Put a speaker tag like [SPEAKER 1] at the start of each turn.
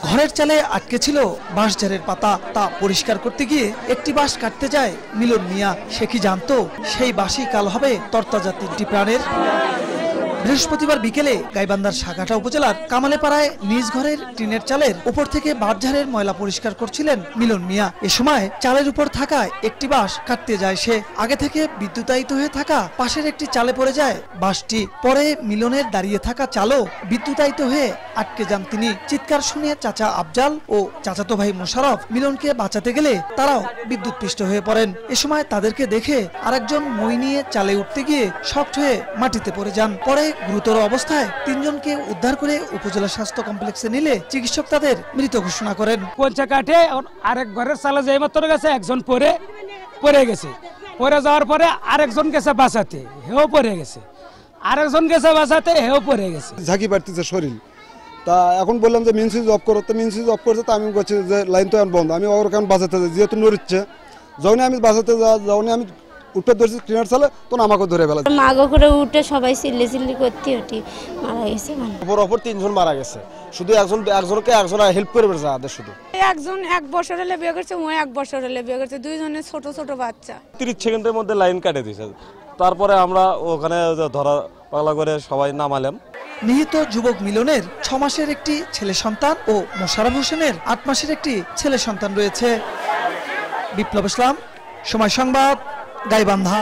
[SPEAKER 1] ঘরের চালে আটকে ছিল বাঁশঝাড়ের পাতা, তা পরিষ্কার করতে গিয়ে একটি বাঁশ কাটতে যায় মিলন মিয়া। সে কি জানতো সেই বাঁশই কাল হবে তরতাজা 3টি প্রাণের? বৃহস্পতিবার বিকেলে গাইবান্ধার সাঘাটা উপজেলার কামালেপাড়ায় নিজ ঘরের টিনের চালের উপর থেকে বাঁশঝাড়ের ময়লা পরিষ্কার করছিলেন মিলন মিয়া। এ সময় চালের উপর থাকা একটি বাঁশ কাটতে যায় সে। আগে থেকে বিদ্যুতায়িত হয়ে থাকা পাশের একটি চালে পড়ে যায় বাঁশটি। পরে মিলনের দাঁড়িয়ে থাকা চালও বিদ্যুতায়িত হয়ে আটকে যান তিনি। চিৎকার শুনে চাচা আফজাল ও চাচাতো ভাই মোশাররফ মিলনকে বাঁচাতে গেলে তারাও বিদ্যুৎপৃষ্ট হয়ে পড়েন। এ সময় তাদেরকে দেখে আরেকজন মই নিয়ে চালে উঠতে গিয়ে শক্ট হয়ে মাটিতে পড়ে যান। পরে গুরুতর অবস্থায় 3 জনকে উদ্ধার করে উপজেলা স্বাস্থ্য কমপ্লেক্সে নিলে চিকিৎসক তাদের মৃত ঘোষণা করেন।
[SPEAKER 2] পঞ্চা কাঠে আরেক ঘরের চালে যাই মাত্র গেছে, একজন পড়ে গেছে। পড়ে যাওয়ার পরে আরেকজন গেছে বাঁচাতে, হেও পড়ে গেছে। আরেকজন গেছে বাঁচাতে, হেও পড়ে গেছে।
[SPEAKER 3] ঝাঁকি বাড়তেছে শরীর। তা এখন বললাম যে মিন সুইচ অফ করো, তো মিন সুইচ অফ করছে। তো আমি বলছি যে লাইন তো বন্ধ, আমি ওর কারণ বাঁচাতে যাই, যেহেতু নড়ছে। যখনই আমি বাঁচাতে যখনই আমি উঠে ধরছি ট্রেনের চালে, তখন আমাকে ধরে ফেলা।
[SPEAKER 4] মাগো করে উঠে সবাই চিল্লি করতে উঠি মারা গেছে।
[SPEAKER 5] অপর 3 জন মারা গেছে। শুধু একজনকে হেল্প করবে আমাদের। শুধু
[SPEAKER 6] একজন 1 বছর হলে বিয়ে করছে, ও 1 বছর হলে বিয়ে করছে, 2 জনের ছোট ছোট বাচ্চা।
[SPEAKER 5] 30 সেকেন্ডের মধ্যে লাইন কাটে দিয়েছে। তারপরে আমরা ওখানে ধরা পাগলা করে সবাই নামালাম।
[SPEAKER 1] নিহত যুবক মিলনের 6 মাসের একটি ছেলে সন্তান ও মোশাররফ হোসেনের 8 মাসের একটি ছেলে সন্তান রয়েছে। বিপ্লব ইসলাম, সময় সংবাদ, গাইবান্ধা।